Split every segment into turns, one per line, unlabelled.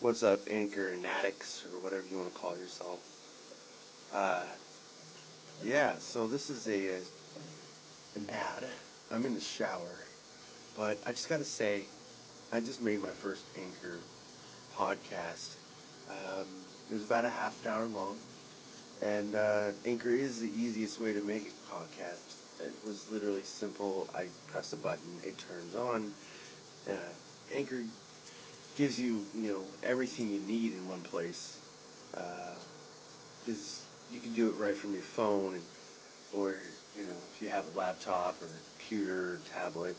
What's up, Anchor and addicts, or whatever you want to call yourself? Uh, yeah, so this is an ad. I'm in the shower, but I just gotta say, I just made my first Anchor podcast. It was about a half an hour long, and Anchor is the easiest way to make a podcast. It was literally simple. I press a button, it turns on. Uh, Anchor gives you, everything you need in one place. Because you can do it right from your phone, or if you have a laptop or a computer or tablet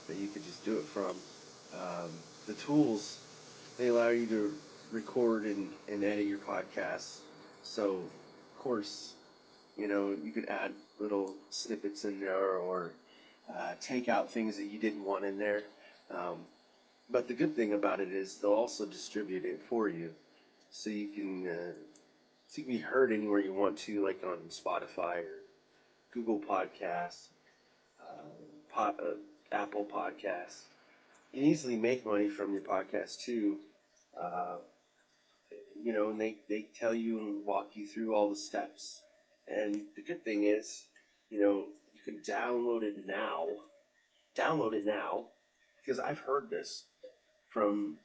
that you could just do it from. The tools, they allow you to record and edit your podcasts. So, of course, you could add little snippets in there, or take out things that you didn't want in there. But the good thing about it is they'll also distribute it for you, so you can be heard anywhere you want to, like on Spotify or Google Podcasts, Apple Podcasts. You can easily make money from your podcast too. Uh, and they tell you and walk you through all the steps. And the good thing is, you can download it now. Download it now, because I've heard this from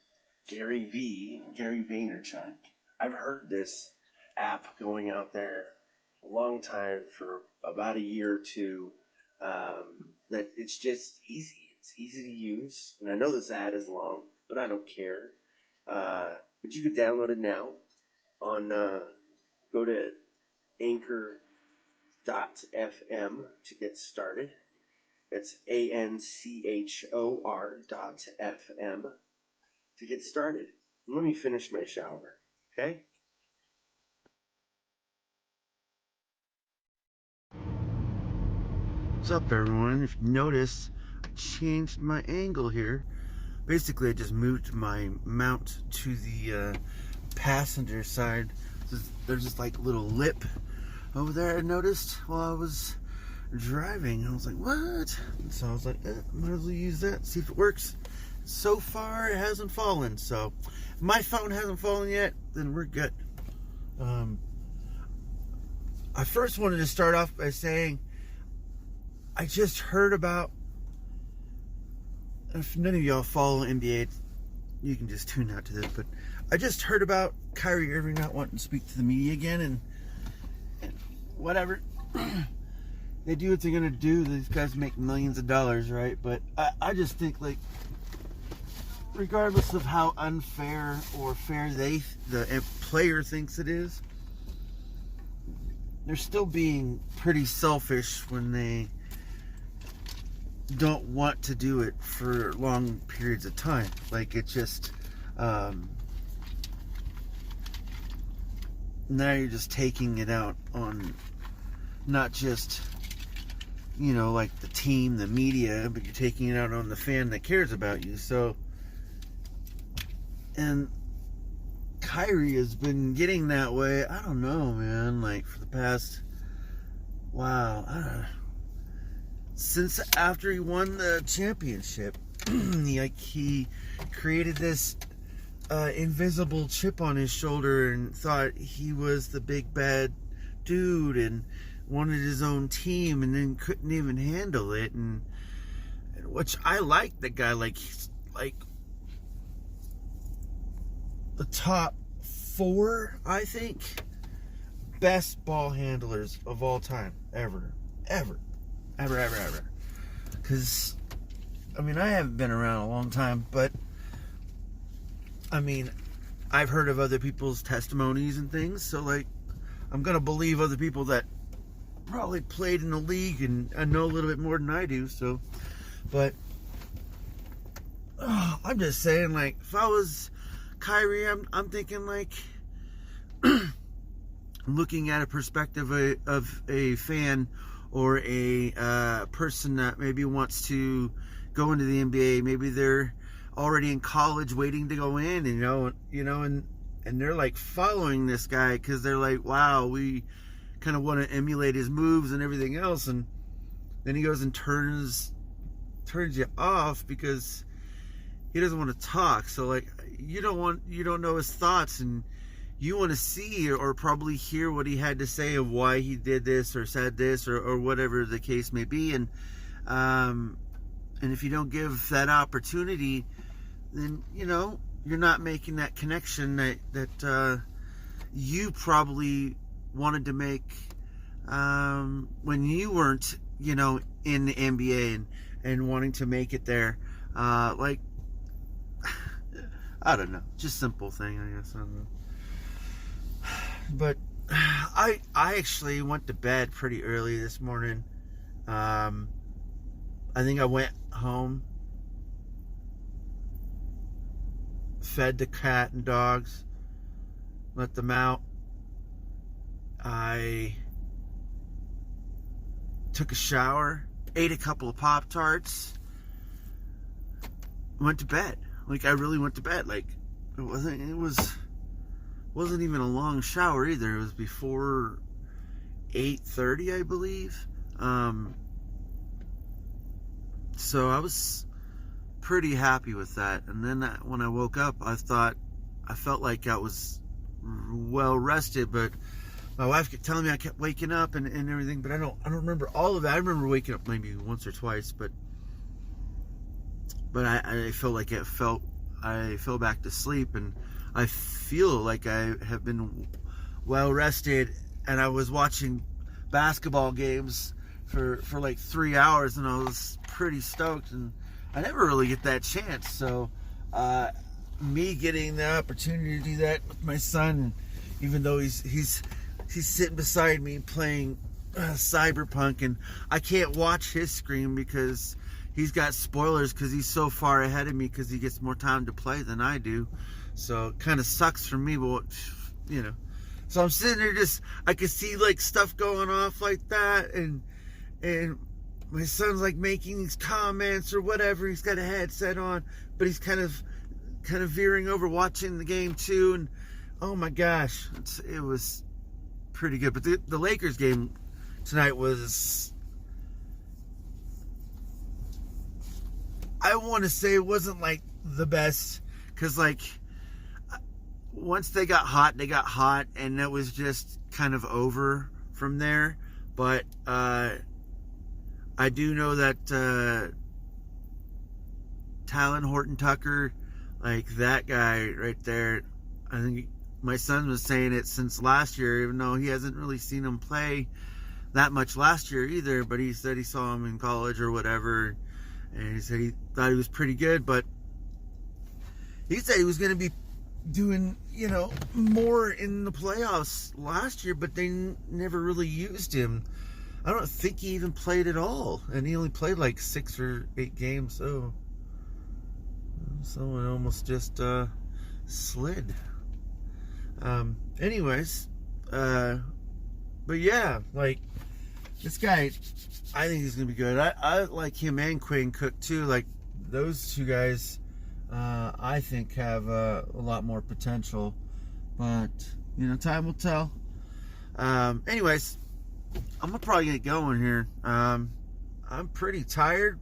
Gary Vaynerchuk. I've heard this app going out there a long time, for about a year or two. That it's just easy. It's easy to use, and I know this ad is long, but I don't care. But you can download it now on. Go to Anchor.fm to get started. It's ANCHOR.FM to get started. Let me finish my shower, okay? What's up, everyone? If you notice, I changed my angle here. Basically, I just moved my mount to the passenger side. There's this like little lip over there I noticed while I was driving. I was like, what? And so I was like, might as well use that, see if it works. So far, it hasn't fallen. So if my phone hasn't fallen yet, then we're good. I first wanted to start off by saying, I just heard about, if none of y'all follow NBA, you can just tune out to this, but I just heard about Kyrie Irving not wanting to speak to the media again, and whatever. They do what they're going to do. These guys make millions of dollars, right? But I just think, like, regardless of how unfair or fair the player thinks it is, they're still being pretty selfish when they don't want to do it for long periods of time. Like, it's just now you're just taking it out on not just like the team, the media, but you're taking it out on the fan that cares about you. So, and Kyrie has been getting that way, I don't know, man, like for the past, I don't know, since after he won the championship. he created this invisible chip on his shoulder and thought he was the big bad dude and wanted his own team, and then couldn't even handle it. And which I like the guy, like he's like the top 4, I think, best ball handlers of all time, ever. Because I haven't been around a long time, but I've heard of other people's testimonies and things, so like I'm gonna believe other people that probably played in the league and know a little bit more than I do. So, but I'm just saying, like, if I was Kyrie, I'm thinking, like, looking at a perspective of a fan or a person that maybe wants to go into the NBA. Maybe they're already in college waiting to go in, and they're like following this guy because they're like, wow, we kind of want to emulate his moves and everything else. And then he goes and turns you off because
he doesn't want to talk. So like, you don't know his thoughts, and you want to see or probably hear what he had to say of why he did this or said this or whatever the case may be. And if you don't give that opportunity, then, you know, you're not making that connection that you probably wanted to make when you weren't, you know, in the NBA and wanting to make it there. Like, I don't know, just simple thing, I guess. I don't know. But I actually went to bed pretty early this morning. I think I went home, fed the cat and dogs, let them out. I took a shower, ate a couple of Pop-Tarts, went to bed. Like, I really went to bed. Like, it wasn't even a long shower either. It was before 8:30, I believe. So I was pretty happy with that. And then when I woke up, I felt like I was well rested, but my wife kept telling me I kept waking up and everything, but I don't remember all of that. I remember waking up maybe once or twice, but I feel like I fell back to sleep, and I feel like I have been well rested. And I was watching basketball games for like 3 hours, and I was pretty stoked, and I never really get that chance. So me getting the opportunity to do that with my son, even though he's sitting beside me playing Cyberpunk, and I can't watch his screen because he's got spoilers because he's so far ahead of me because he gets more time to play than I do. So it kind of sucks for me, but, you know. So I'm sitting there I can see like stuff going off like that, and my son's like making these comments or whatever. He's got a headset on, but he's kind of veering over watching the game too. And oh my gosh, it was pretty good. But the Lakers game tonight was, I want to say it wasn't like the best, because like once they got hot, and it was just kind of over from there. But I do know that Talon Horton Tucker, like that guy right there, I think my son was saying it since last year, even though he hasn't really seen him play that much last year either, but he said he saw him in college or whatever, and he said he thought he was pretty good, but he said he was going to be doing, you know, more in the playoffs last year, but they never really used him. I don't think he even played at all, and he only played like 6 or 8 games, so it almost just slid. Anyways, but yeah, like this guy, I think he's gonna be good. I like him and Quinn Cook too. Like those two guys, I think have a lot more potential, but you know, time will tell. Anyways, I'm gonna probably get going here. I'm pretty tired,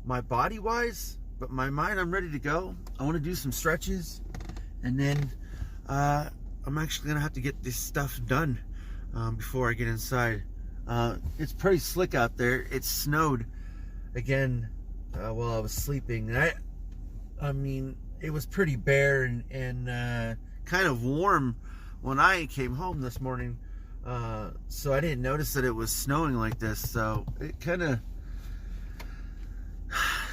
my body wise, but my mind, I'm ready to go. I want to do some stretches, and then I'm actually gonna have to get this stuff done before I get inside. It's pretty slick out there. It snowed again while I was sleeping. I mean, it was pretty bare and kind of warm when I came home this morning. So I didn't notice that it was snowing like this. So it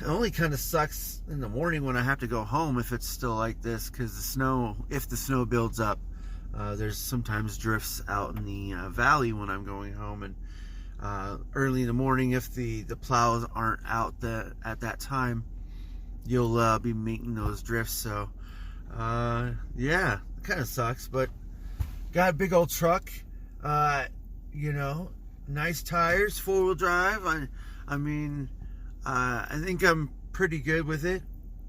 only kind of sucks in the morning when I have to go home if it's still like this, because if the snow builds up, there's sometimes drifts out in the valley when I'm going home, and early in the morning, if the plows aren't out at that time, you'll be meeting those drifts. So yeah, it kind of sucks, but got a big old truck, you know, nice tires, 4-wheel drive. I mean, I think I'm pretty good with it.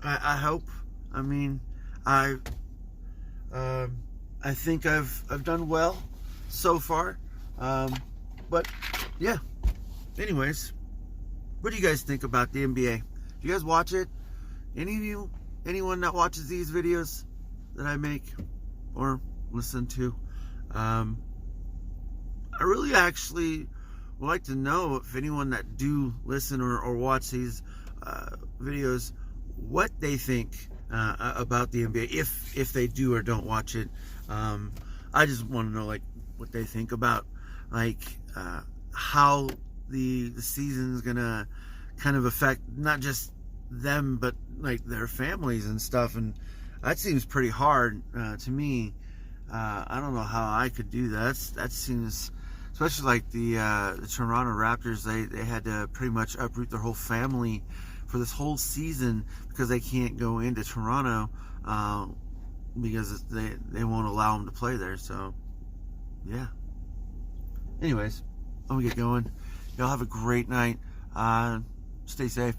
I hope. I mean, I think I've done well so far. But yeah. Anyways, what do you guys think about the NBA? Do you guys watch it? anyone that watches these videos that I make or listen to, I really actually would like to know if anyone that do listen or watch these videos, what they think about the NBA, if they do or don't watch it. I just want to know like what they think about like how the season is gonna kind of affect not just them but like their families and stuff, and that seems pretty hard to me. I don't know how I could do that. That seems, especially like the Toronto Raptors, they had to pretty much uproot their whole family for this whole season because they can't go into Toronto because they won't allow them to play there. So yeah. Anyways, I'm gonna get going. Y'all have a great night. Stay safe.